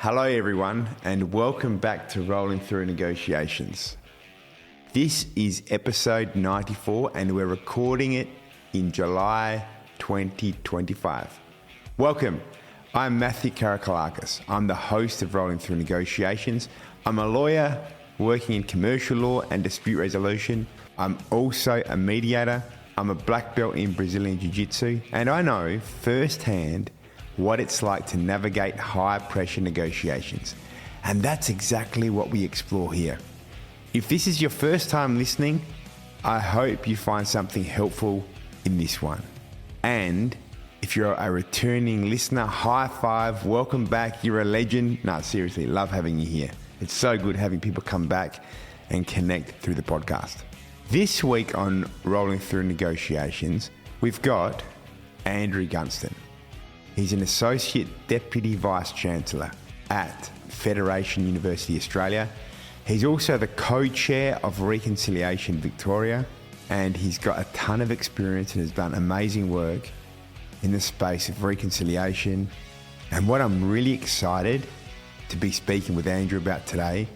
Hello everyone and welcome back to Rolling Through Negotiations. This is episode 94 and we're recording it in July 2025. Welcome, I'm Matthew Karakalakis. I'm the host of Rolling Through Negotiations. I'm a lawyer working in commercial law and dispute resolution. I'm also a mediator. I'm a black belt in Brazilian Jiu-Jitsu and I know firsthand what it's like to navigate high-pressure negotiations. And that's exactly what we explore here. If this is your first time listening, I hope you find something helpful in this one. And if you're a returning listener, high five, welcome back, you're a legend. No, seriously, love having you here. It's so good having people come back and connect through the podcast. This week on Rolling Through Negotiations, we've got Andrew Gunstone. He's an Associate Deputy Vice-Chancellor at Federation University Australia. He's also the co-chair of Reconciliation Victoria, and he's got a ton of experience and has done amazing work in the space of reconciliation. And what I'm really excited to be speaking with Andrew about today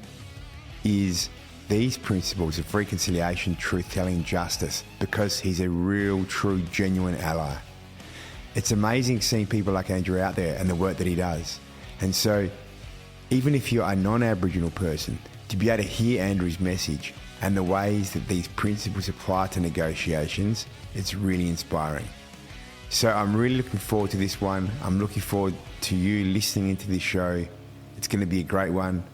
is these principles of reconciliation, truth-telling, justice, because he's a real, true, genuine ally. It's amazing seeing people like Andrew out there and the work that he does. And so even if you're a non-Aboriginal person, to be able to hear Andrew's message and the ways that these principles apply to negotiations, it's really inspiring. So I'm really looking forward to this one. I'm looking forward to you listening into this show. It's going to be a great one.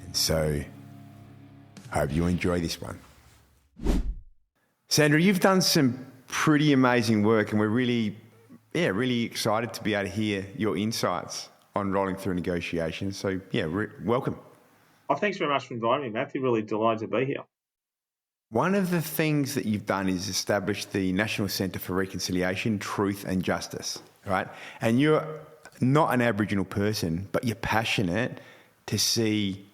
And so I hope you enjoy this one. Sandra, you've done some pretty amazing work and we're really excited to be able to hear your insights on Rolling Through Negotiations. So welcome. Oh, thanks very much for inviting me, Matthew. Really delighted to be here. One of the things that you've done is establish the National Centre for Reconciliation, Truth and Justice, right? And you're not an Aboriginal person, but you're passionate to see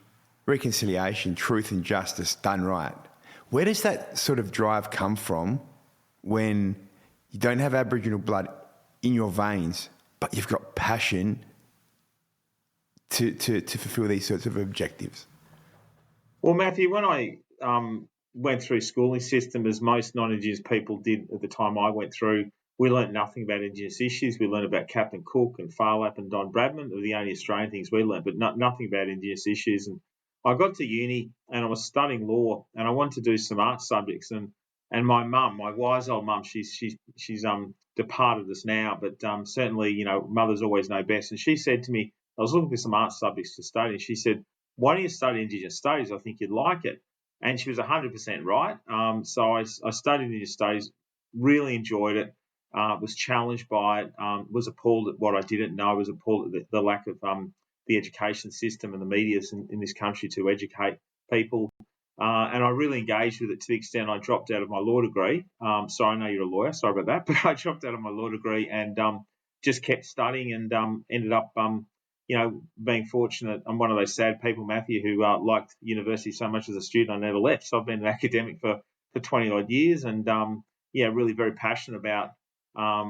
reconciliation, truth and justice done right. Where does that sort of drive come from when you don't have Aboriginal blood in your veins, but you've got passion to fulfil these sorts of objectives? Well, Matthew, when I went through schooling system, as most non-Indigenous people did at the time I went through, we learnt nothing about Indigenous issues. We learned about Captain Cook and Phar Lap and Don Bradman. They were the only Australian things we learnt, but nothing about Indigenous issues. And I got to uni and I was studying law and I wanted to do some art subjects. And my mum, my wise old mum, she's departed us now, but certainly, mothers always know best. And she said to me, I was looking for some art subjects to study, and she said, "Why don't you study Indigenous studies? I think you'd like it." And she was 100% right. So I studied Indigenous studies, really enjoyed it, was challenged by it, was appalled at what I didn't know, was appalled at the lack of the education system and the media in this country to educate people. And I really engaged with it to the extent I dropped out of my law degree. So I know you're a lawyer, sorry about that, but I dropped out of my law degree and just kept studying and ended up, being fortunate. I'm one of those sad people, Matthew, who liked university so much as a student I never left. So I've been an academic for 20 odd years and, really very passionate about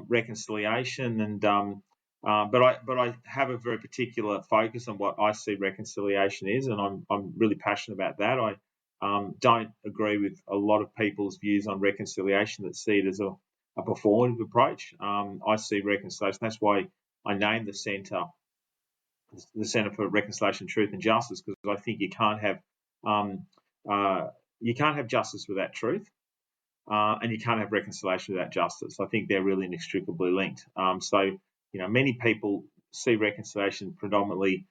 reconciliation and but I have a very particular focus on what I see reconciliation is, and I'm really passionate about that. I don't agree with a lot of people's views on reconciliation that see it as a performative approach. I see reconciliation. That's why I named the Centre for Reconciliation, Truth and Justice, because I think you can't have justice without truth, and you can't have reconciliation without justice. I think they're really inextricably linked. Many people see reconciliation predominantly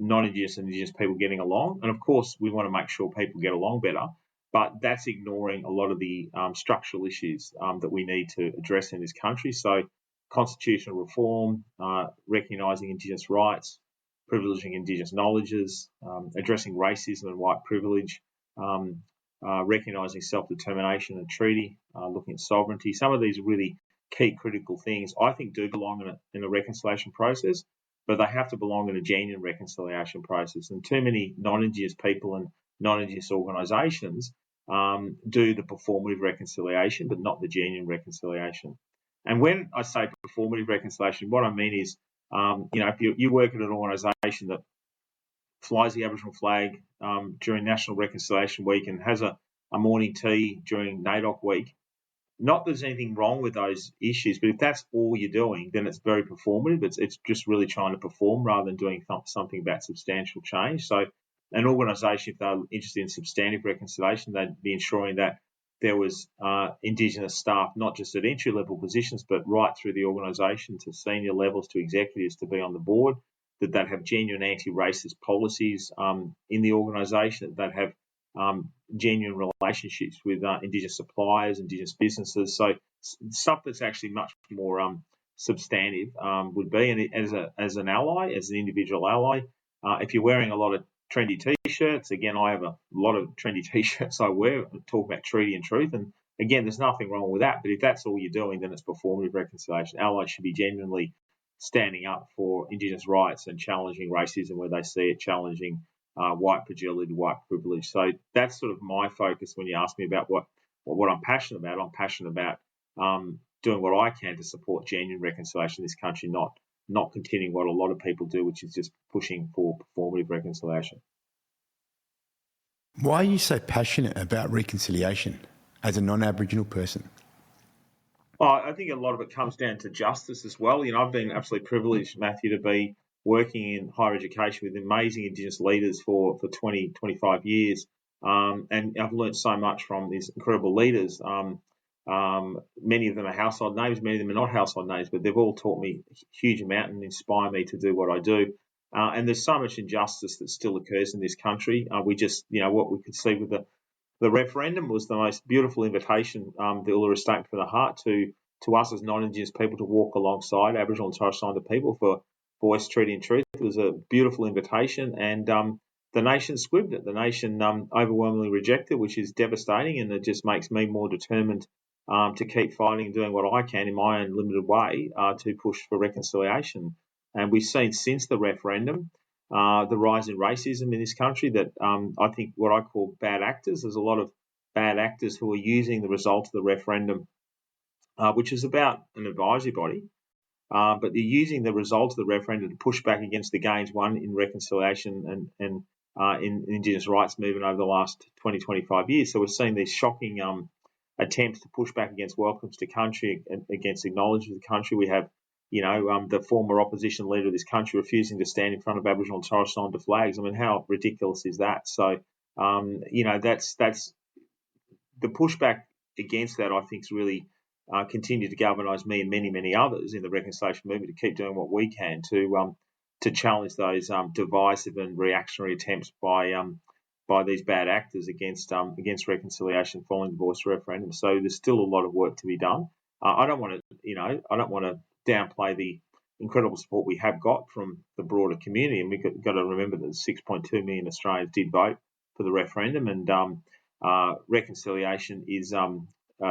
non-Indigenous and Indigenous people getting along. And, of course, we want to make sure people get along better, but that's ignoring a lot of the structural issues that we need to address in this country. So constitutional reform, recognising Indigenous rights, privileging Indigenous knowledges, addressing racism and white privilege, recognising self-determination and treaty, looking at sovereignty. Some of these really key critical things I think do belong in a reconciliation process, but they have to belong in a genuine reconciliation process. And too many non-Indigenous people and non-Indigenous organisations do the performative reconciliation, but not the genuine reconciliation. And when I say performative reconciliation, what I mean is If you work at an organisation that flies the Aboriginal flag during National Reconciliation Week and has a morning tea during NAIDOC week, not that there's anything wrong with those issues, but if that's all you're doing, then it's very performative. It's just really trying to perform rather than doing something about substantial change. So an organisation, if they're interested in substantive reconciliation, they'd be ensuring that there was Indigenous staff, not just at entry-level positions, but right through the organisation to senior levels, to executives to be on the board, that they'd have genuine anti-racist policies in the organisation, that they'd have genuine relationships with Indigenous suppliers, Indigenous businesses. So stuff that's actually much more substantive would be. And as an ally, as an individual ally, if you're wearing a lot of trendy T-shirts, again, I have a lot of trendy T-shirts I wear, talk about treaty and truth. And again, there's nothing wrong with that. But if that's all you're doing, then it's performative reconciliation. Allies should be genuinely standing up for Indigenous rights and challenging racism where they see it, challenging white fragility, white privilege. So that's sort of my focus when you ask me about what I'm passionate about. I'm passionate about doing what I can to support genuine reconciliation in this country, not continuing what a lot of people do, which is just pushing for performative reconciliation. Why are you so passionate about reconciliation as a non-Aboriginal person? I think a lot of it comes down to justice as well. I've been absolutely privileged, Matthew, to be working in higher education with amazing Indigenous leaders for 20, 25 years. And I've learned so much from these incredible leaders. Many of them are household names, many of them are not household names, but they've all taught me a huge amount and inspire me to do what I do. And there's so much injustice that still occurs in this country. We just, what we could see with the referendum was the most beautiful invitation, the Uluru Statement from the Heart, to us as non-Indigenous people to walk alongside Aboriginal and Torres Strait Islander people for voice, treaty and truth. It was a beautiful invitation, and the nation squibbed it. The nation overwhelmingly rejected it, which is devastating, and it just makes me more determined to keep fighting and doing what I can in my own limited way to push for reconciliation. And we've seen since the referendum the rise in racism in this country that I think what I call bad actors. There's a lot of bad actors who are using the result of the referendum, which is about an advisory body, but they're using the result of the referendum to push back against the gains won in reconciliation and in Indigenous rights movement over the last 20, 25 years. So we're seeing these shocking attempts to push back against welcomes to country, against acknowledgement of the country. We have, the former opposition leader of this country refusing to stand in front of Aboriginal and Torres Strait Islander flags. I mean, how ridiculous is that? So, that's the pushback against that, I think, is really continue to galvanise me and many, many others in the reconciliation movement to keep doing what we can to challenge those divisive and reactionary attempts by these bad actors against reconciliation following the voice referendum. So there's still a lot of work to be done. I don't want to downplay the incredible support we have got from the broader community, and we've got to remember that 6.2 million Australians did vote for the referendum, and reconciliation is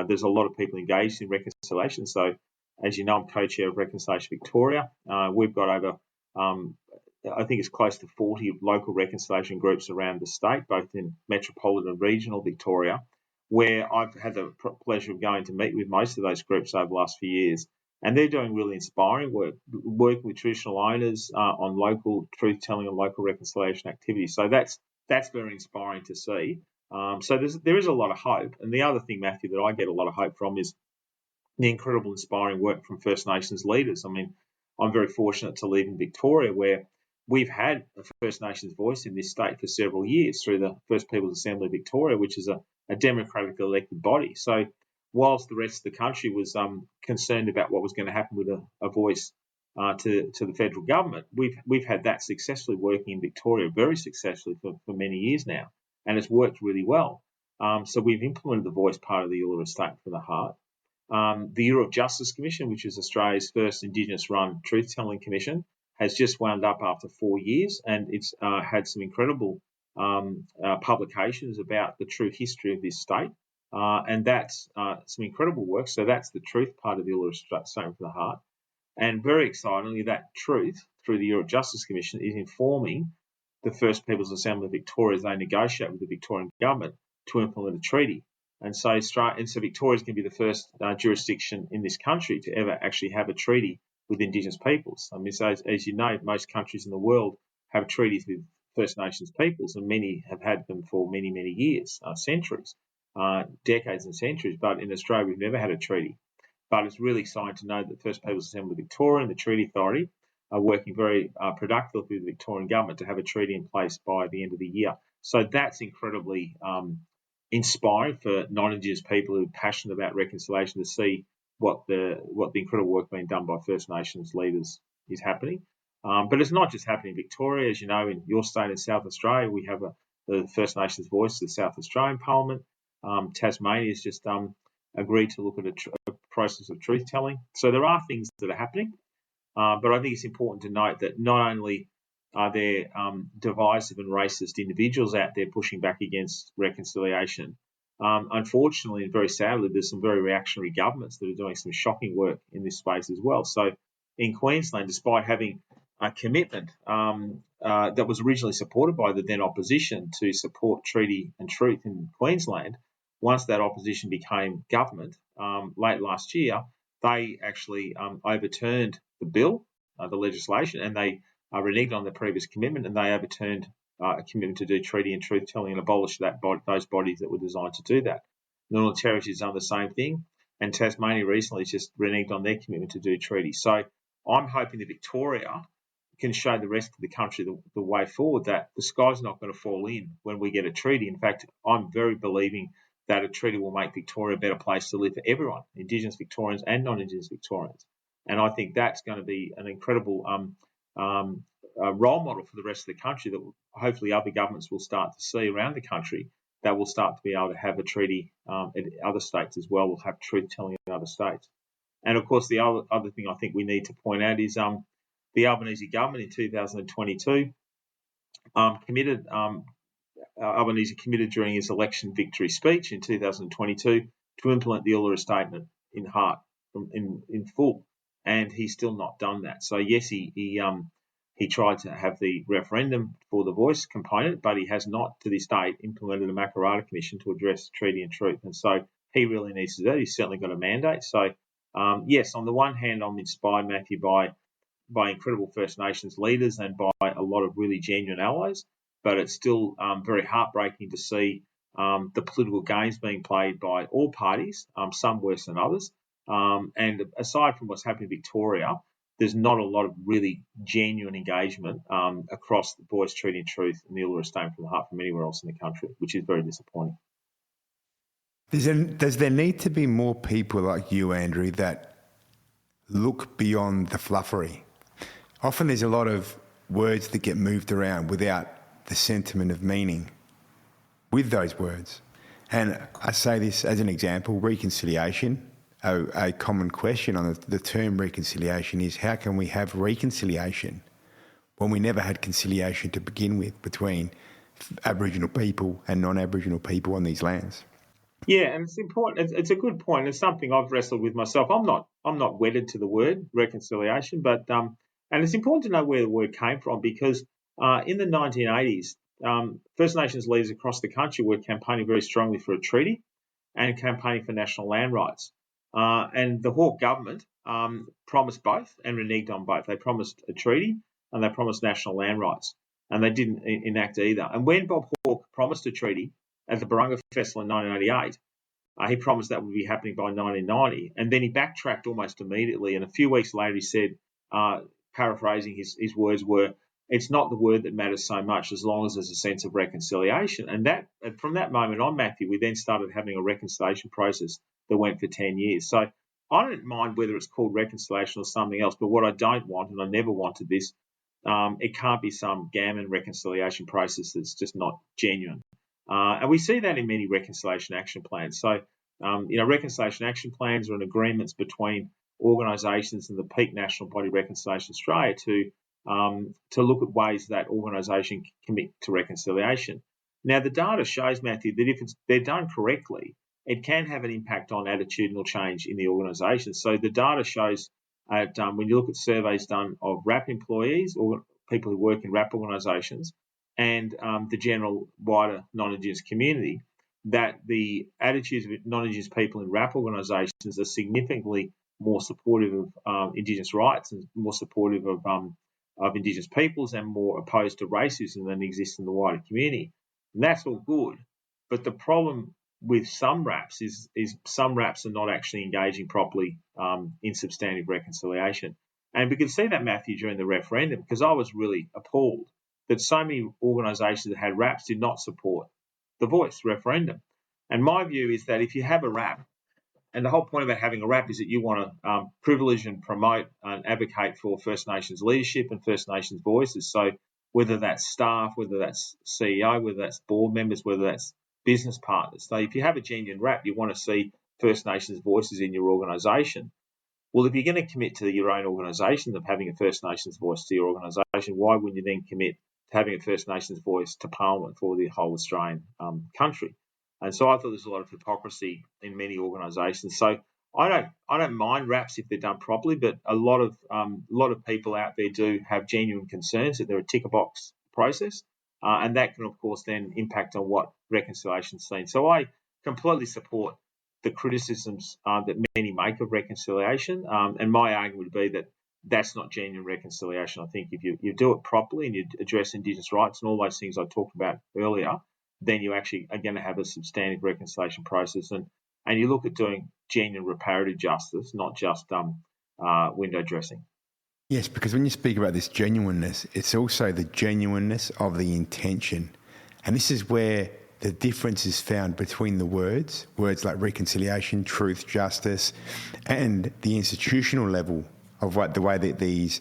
there's a lot of people engaged in reconciliation. So, as you know, I'm co-chair of Reconciliation Victoria. We've got over, I think it's close to 40 local reconciliation groups around the state, both in metropolitan and regional Victoria, where I've had the pleasure of going to meet with most of those groups over the last few years. And they're doing really inspiring work, working with traditional owners on local truth-telling and local reconciliation activities. So that's very inspiring to see. So there is a lot of hope. And the other thing, Matthew, that I get a lot of hope from is the incredible inspiring work from First Nations leaders. I mean, I'm very fortunate to live in Victoria, where we've had a First Nations voice in this state for several years through the First Peoples Assembly Victoria, which is a democratically elected body. So whilst the rest of the country was concerned about what was going to happen with a voice to the federal government, we've had that successfully working in Victoria, very successfully for many years now, and it's worked really well. So we've implemented the voice part of the Uluru Statement from the Heart. The Euro Justice Commission, which is Australia's first Indigenous-run truth-telling commission, has just wound up after 4 years, and it's had some incredible publications about the true history of this state, and that's some incredible work. So that's the truth part of the Uluru Statement from the Heart. And very excitingly, that truth through the Euro Justice Commission is informing the First Peoples Assembly of Victoria as they negotiate with the Victorian government to implement a treaty. And so Victoria is going to be the first jurisdiction in this country to ever actually have a treaty with Indigenous peoples. I mean, so as you know, most countries in the world have treaties with First Nations peoples, and many have had them for many, many years, centuries, decades and centuries. But in Australia, we've never had a treaty. But it's really exciting to know that First Peoples Assembly Victoria and the Treaty Authority are working very productively with the Victorian government to have a treaty in place by the end of the year. So that's incredibly inspiring for non-Indigenous people who are passionate about reconciliation to see what the incredible work being done by First Nations leaders is happening. But it's not just happening in Victoria. As you know, in your state in South Australia, we have the First Nations voice, the South Australian Parliament. Tasmania has just agreed to look at a process of truth-telling. So there are things that are happening, but I think it's important to note that not only are there divisive and racist individuals out there pushing back against reconciliation, unfortunately and very sadly, there's some very reactionary governments that are doing some shocking work in this space as well. So in Queensland, despite having a commitment that was originally supported by the then opposition to support treaty and truth in Queensland, once that opposition became government late last year, they actually overturned the bill, the legislation, and they reneged on their previous commitment, and they overturned a commitment to do treaty and truth-telling and abolished those bodies that were designed to do that. The Northern Territory has done the same thing, and Tasmania recently just reneged on their commitment to do treaty. So I'm hoping that Victoria can show the rest of the country the way forward, that the sky's not going to fall in when we get a treaty. In fact, I'm very believing that a treaty will make Victoria a better place to live for everyone, Indigenous Victorians and non-Indigenous Victorians. And I think that's going to be an incredible role model for the rest of the country that hopefully other governments will start to see around the country, that will start to be able to have a treaty in other states as well. We'll have truth-telling in other states. And, of course, the other thing I think we need to point out is the Albanese government in 2022 Albanese committed during his election victory speech in 2022 to implement the Uluru Statement in full, and he's still not done that. So yes, he tried to have the referendum for the voice component, but he has not to this date implemented a Makarrata Commission to address treaty and truth, and so he really needs to do that. He's certainly got a mandate. So yes, on the one hand, I'm inspired, Matthew, by incredible First Nations leaders and by a lot of really genuine allies, but it's still very heartbreaking to see the political games being played by all parties, some worse than others. And aside from what's happening in Victoria, there's not a lot of really genuine engagement across the Voice, Treaty and Truth and the Uluru Statement from the Heart from anywhere else in the country, which is very disappointing. Does there need to be more people like you, Andrew, that look beyond the fluffery? Often there's a lot of words that get moved around without the sentiment of meaning with those words. And I say this as an example, reconciliation, a common question on the term reconciliation is, how can we have reconciliation when we never had conciliation to begin with between Aboriginal people and non-Aboriginal people on these lands? Yeah, and it's important. It's a good point. It's something I've wrestled with myself. I'm not wedded to the word reconciliation, but and it's important to know where the word came from, because in the 1980s, First Nations leaders across the country were campaigning very strongly for a treaty and campaigning for national land rights. And the Hawke government promised both and reneged on both. They promised a treaty and they promised national land rights, and they didn't enact either. And when Bob Hawke promised a treaty at the Barunga Festival in 1988, he promised that would be happening by 1990, and then he backtracked almost immediately. And a few weeks later, he said, paraphrasing his words were, "It's not the word that matters so much as long as there's a sense of reconciliation." And that from that moment on, Matthew, we then started having a reconciliation process that went for 10 years. So I don't mind whether it's called reconciliation or something else, but what I don't want, and I never wanted this, it can't be some gammon reconciliation process that's just not genuine. And we see that in many reconciliation action plans. So, reconciliation action plans are an agreements between organisations and the peak national body Reconciliation Australia to look at ways that organisation can commit to reconciliation. Now, the data shows, Matthew, that if they're done correctly, it can have an impact on attitudinal change in the organisation. So the data shows when you look at surveys done of RAP employees or people who work in RAP organisations and the general wider non-Indigenous community, that the attitudes of non-Indigenous people in RAP organisations are significantly more supportive of Indigenous rights and more supportive of Indigenous peoples and more opposed to racism than exists in the wider community. And that's all good. But the problem with some RAPs is some RAPs are not actually engaging properly in substantive reconciliation. And we could see that, Matthew, during the referendum, because I was really appalled that so many organisations that had RAPs did not support the Voice referendum. And my view is that if you have a RAP, and the whole point about having a RAP is that you want to privilege and promote and advocate for First Nations leadership and First Nations voices. So whether that's staff, whether that's CEO, whether that's board members, whether that's business partners. So if you have a genuine RAP, you want to see First Nations voices in your organisation. Well, if you're going to commit to your own organisation of having a First Nations voice to your organisation, why wouldn't you then commit to having a First Nations voice to Parliament for the whole Australian country? And so I thought there's a lot of hypocrisy in many organisations. So I don't mind RAPs if they're done properly, but a lot of people out there do have genuine concerns that they're a ticker box process, and that can of course then impact on what reconciliation is seen. So I completely support the criticisms that many make of reconciliation, and my argument would be that that's not genuine reconciliation. I think if you do it properly and you address Indigenous rights and all those things I talked about earlier, then you actually are going to have a substantive reconciliation process, and you look at doing genuine reparative justice, not just window dressing. Yes, because when you speak about this genuineness, it's also the genuineness of the intention. And this is where the difference is found between the words like reconciliation, truth, justice, and the institutional level of the way that these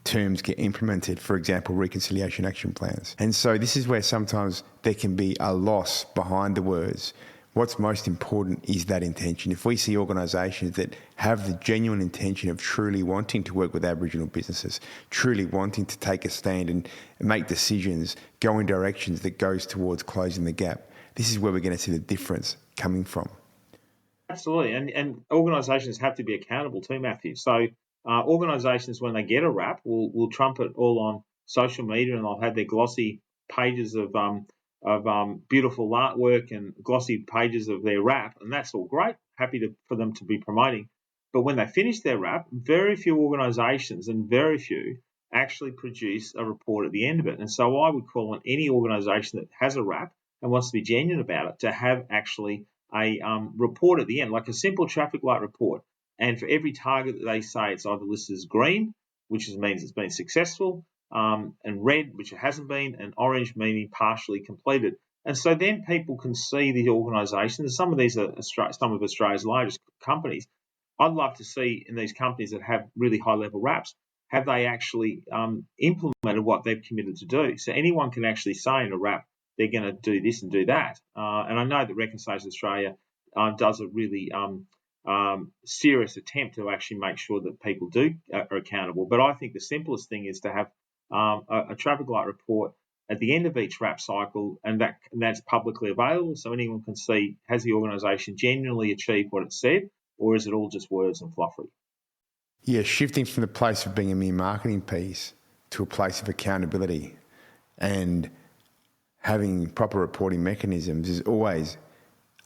terms get implemented, for example, reconciliation action plans. And so this is where sometimes there can be a loss behind the words. What's most important is that intention. If we see organisations that have the genuine intention of truly wanting to work with Aboriginal businesses, truly wanting to take a stand and make decisions, go in directions that goes towards closing the gap, this is where we're going to see the difference coming from. Absolutely. And organisations have to be accountable too, Matthew. So organisations, when they get a RAP, will trump it all on social media, and they'll have their glossy pages of beautiful artwork and glossy pages of their RAP, and that's all great. Happy for them to be promoting. But when they finish their RAP, very few organisations and very few actually produce a report at the end of it. And so I would call on any organisation that has a RAP and wants to be genuine about it to have actually a report at the end, like a simple traffic light report. And for every target that they say, it's either listed as green, which means it's been successful, and red, which it hasn't been, and orange, meaning partially completed. And so then people can see the organisations. Some of these are some of Australia's largest companies. I'd love to see in these companies that have really high-level RAPs, have they actually implemented what they've committed to do? So anyone can actually say in a RAP, they're going to do this and do that. And I know that Reconciliation Australia does a really serious attempt to actually make sure that people are accountable. But I think the simplest thing is to have a traffic light report at the end of each RAP cycle, and that's publicly available, so anyone can see, has the organisation genuinely achieved what it said, or is it all just words and fluffery? Yeah, shifting from the place of being a mere marketing piece to a place of accountability, and having proper reporting mechanisms is always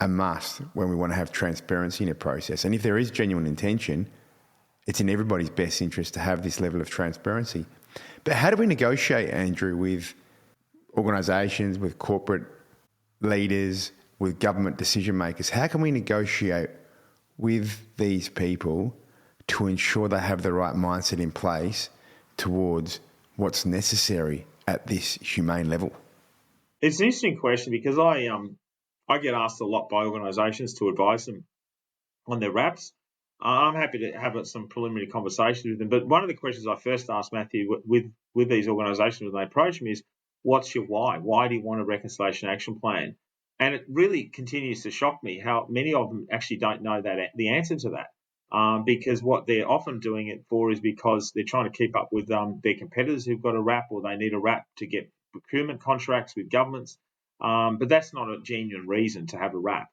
a must when we want to have transparency in a process. And if there is genuine intention, it's in everybody's best interest to have this level of transparency. But how do we negotiate, Andrew, with organisations, with corporate leaders, with government decision makers? How can we negotiate with these people to ensure they have the right mindset in place towards what's necessary at this humane level? It's an interesting question, because I get asked a lot by organisations to advise them on their RAPs. I'm happy to have some preliminary conversations with them. But one of the questions I first asked, Matthew, with these organisations when they approach me is, what's your why? Why do you want a reconciliation action plan? And it really continues to shock me how many of them actually don't know the answer to that. Because what they're often doing it for is because they're trying to keep up with their competitors who've got a RAP, or they need a RAP to get procurement contracts with governments. But that's not a genuine reason to have a RAP.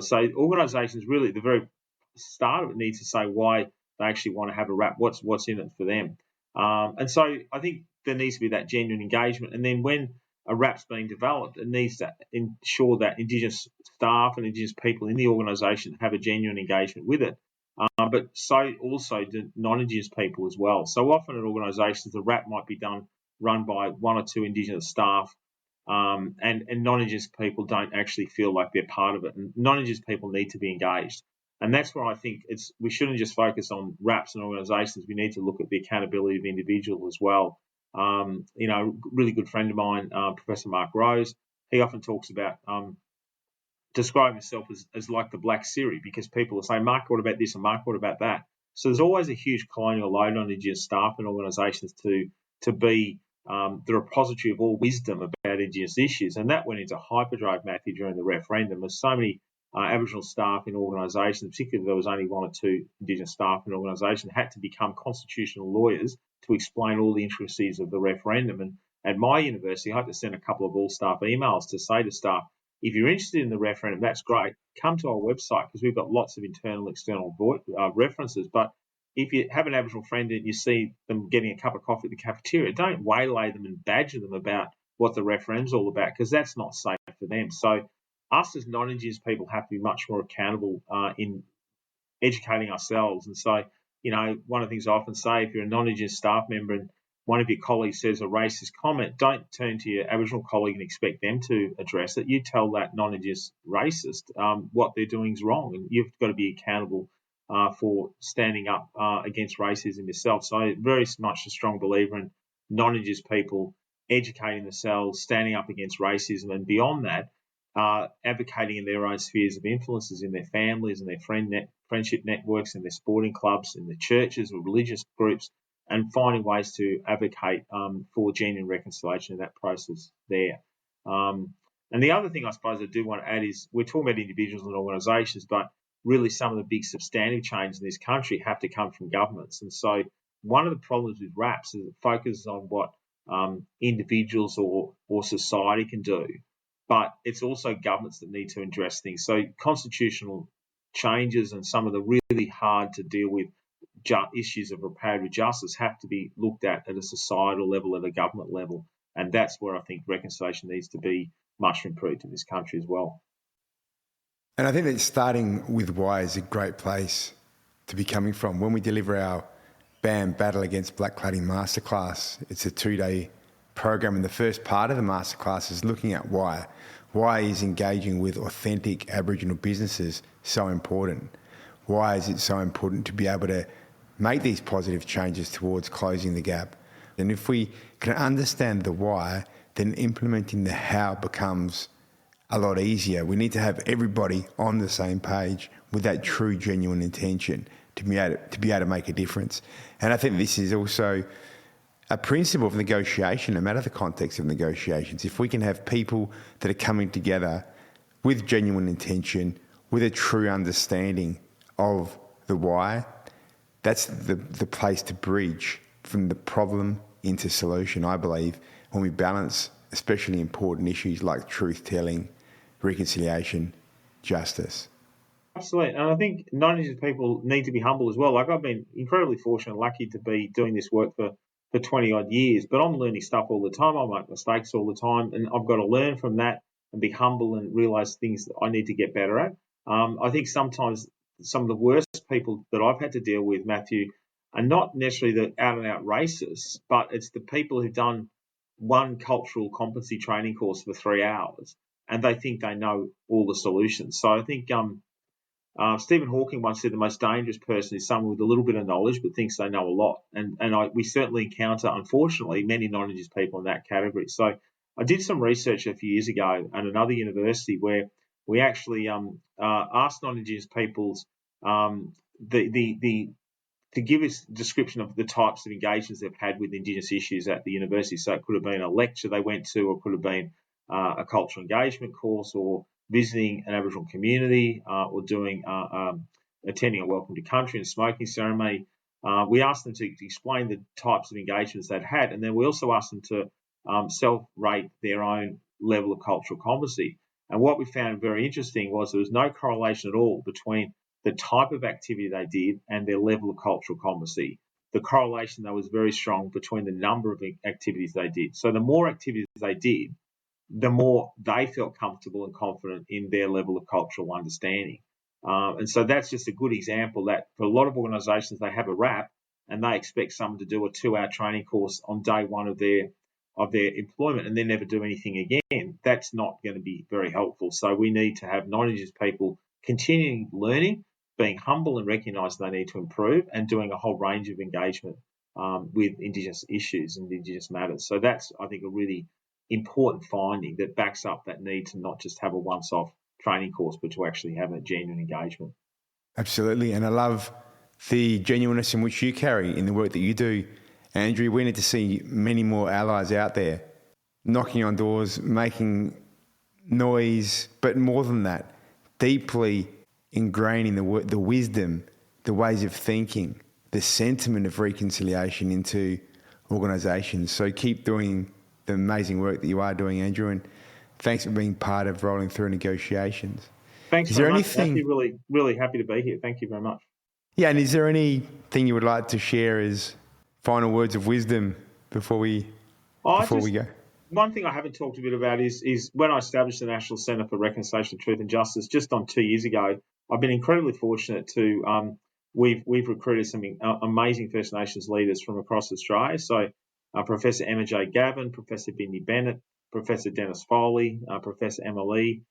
So organisations really, the very start of it, needs to say why they actually want to have a RAP, what's in it for them. And so I think there needs to be that genuine engagement. And then when a RAP's being developed, it needs to ensure that Indigenous staff and Indigenous people in the organisation have a genuine engagement with it. but so also do non-Indigenous people as well. So often at organisations, the RAP might be run by one or two Indigenous staff, and non-Indigenous people don't actually feel like they're part of it. And non-Indigenous people need to be engaged. And that's where I think we shouldn't just focus on RAPs and organisations. We need to look at the accountability of individuals as well. A really good friend of mine, Professor Mark Rose, he often talks about describing himself as like the Black Siri, because people will say, Mark, what about this? And Mark, what about that? So there's always a huge colonial load on Indigenous staff and organisations to be the repository of all wisdom about Indigenous issues. And that went into hyperdrive, Matthew, during the referendum. There's so many Aboriginal staff in organisations, particularly if there was only one or two Indigenous staff in an organisation, had to become constitutional lawyers to explain all the intricacies of the referendum. And at my university, I had to send a couple of all-staff emails to say to staff, if you're interested in the referendum, that's great. Come to our website, because we've got lots of internal, external references. But if you have an Aboriginal friend and you see them getting a cup of coffee at the cafeteria, don't waylay them and badger them about what the referendum's all about, because that's not safe for them. So us as non-Indigenous people have to be much more accountable in educating ourselves. And so, one of the things I often say, if you're a non-Indigenous staff member and one of your colleagues says a racist comment, don't turn to your Aboriginal colleague and expect them to address it. You tell that non-Indigenous racist what they're doing is wrong, and you've got to be accountable for standing up against racism yourself. So I'm very much a strong believer in non-Indigenous people educating themselves, standing up against racism, and beyond that, advocating in their own spheres of influences, in their families and their friendship networks, in their sporting clubs, in the churches or religious groups, and finding ways to advocate for genuine reconciliation in that process there. And the other thing I suppose I do want to add is we're talking about individuals and organisations, but really some of the big substantive changes in this country have to come from governments. And so one of the problems with RAPs is it focuses on what individuals or society can do, but it's also governments that need to address things. So constitutional changes and some of the really hard to deal with issues of reparative justice have to be looked at a societal level, at a government level. And that's where I think reconciliation needs to be much improved in this country as well. And I think that starting with why is a great place to be coming from. When we deliver our BAM Battle Against Black Cladding Masterclass, it's a 2-day program, and the first part of the masterclass is looking at why. Why is engaging with authentic Aboriginal businesses so important? Why is it so important to be able to make these positive changes towards closing the gap? And if we can understand the why, then implementing the how becomes a lot easier. We need to have everybody on the same page with that true, genuine intention to be able to make a difference. And I think this is also a principle of negotiation, no matter the context of negotiations. If we can have people that are coming together with genuine intention, with a true understanding of the why, that's the place to bridge from the problem into solution, I believe, when we balance especially important issues like truth-telling, reconciliation, justice. Absolutely. And I think non-Indigenous people need to be humble as well. Like, I've been incredibly fortunate and lucky to be doing this work for 20-odd years, but I'm learning stuff all the time. I make mistakes all the time, and I've got to learn from that and be humble and realise things that I need to get better at. I think sometimes some of the worst people that I've had to deal with, Matthew, are not necessarily the out-and-out racists, but it's the people who've done one cultural competency training course for 3 hours, and they think they know all the solutions. So I think Stephen Hawking once said the most dangerous person is someone with a little bit of knowledge but thinks they know a lot. And we certainly encounter, unfortunately, many non-Indigenous people in that category. So I did some research a few years ago at another university where we actually asked non-Indigenous peoples to give us a description of the types of engagements they've had with Indigenous issues at the university. So it could have been a lecture they went to, or it could have been a cultural engagement course, or visiting an Aboriginal community, or doing attending a welcome to country and smoking ceremony. We asked them to explain the types of engagements they'd had, and then we also asked them to self-rate their own level of cultural competency. And what we found very interesting was there was no correlation at all between the type of activity they did and their level of cultural competency. The correlation, though, was very strong between the number of activities they did. So the more activities they did, the more they felt comfortable and confident in their level of cultural understanding. And so that's just a good example that for a lot of organisations, they have a wrap and they expect someone to do a 2-hour training course on day one of their employment and then never do anything again. That's not going to be very helpful. So we need to have non-Indigenous people continuing learning, being humble and recognise they need to improve, and doing a whole range of engagement with Indigenous issues and Indigenous matters. So that's, I think, a really important finding that backs up that need to not just have a once-off training course, but to actually have a genuine engagement. Absolutely. And I love the genuineness in which you carry in the work that you do. Andrew, we need to see many more allies out there knocking on doors, making noise, but more than that, deeply ingraining the wisdom, the ways of thinking, the sentiment of reconciliation into organisations. So keep doing the amazing work that you are doing, Andrew, and thanks for being part of Rolling Through Negotiations. Thanks very much. I'm actually really, really happy to be here. Thank you very much. Yeah, and is there anything you would like to share as final words of wisdom before we go? One thing I haven't talked a bit about is when I established the National Centre for Reconciliation, Truth and Justice just on 2 years ago, I've been incredibly fortunate to we've recruited some amazing First Nations leaders from across Australia. So Professor Emma J. Gavin, Professor Bindi Bennett, Professor Dennis Foley, Professor Emma Lee,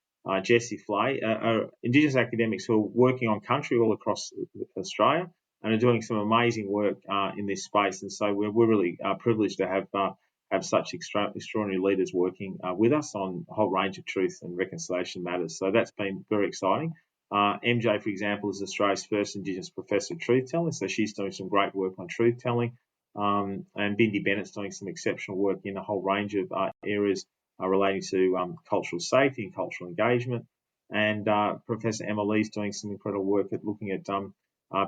Jessie Flay, are Indigenous academics who are working on country all across Australia and are doing some amazing work in this space. And so we're really privileged to have such extraordinary leaders working with us on a whole range of truth and reconciliation matters. So that's been very exciting. MJ, for example, is Australia's first Indigenous professor of truth telling, so she's doing some great work on truth telling. And Bindi Bennett's doing some exceptional work in a whole range of areas relating to cultural safety and cultural engagement. And Professor Emma Lee's doing some incredible work at looking at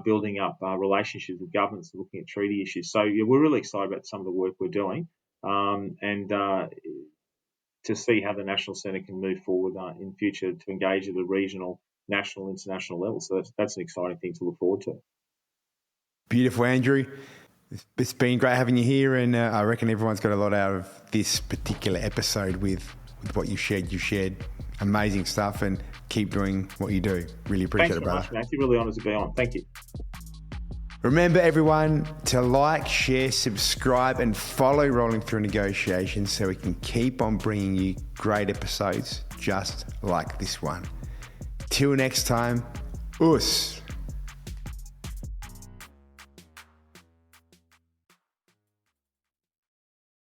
building up relationships with governments and looking at treaty issues. So we're really excited about some of the work we're doing and to see how the National Centre can move forward in future to engage at a regional, national, international level. So that's an exciting thing to look forward to. Beautiful, Andrew. It's been great having you here, and I reckon everyone's got a lot out of this particular episode with what you shared. You shared amazing stuff, and keep doing what you do. Really appreciate it, brother. Thanks so much, Matthew. Really honoured to be on. Thank you. Remember, everyone, to like, share, subscribe, and follow Rolling Through Negotiations so we can keep on bringing you great episodes just like this one. Till next time, us.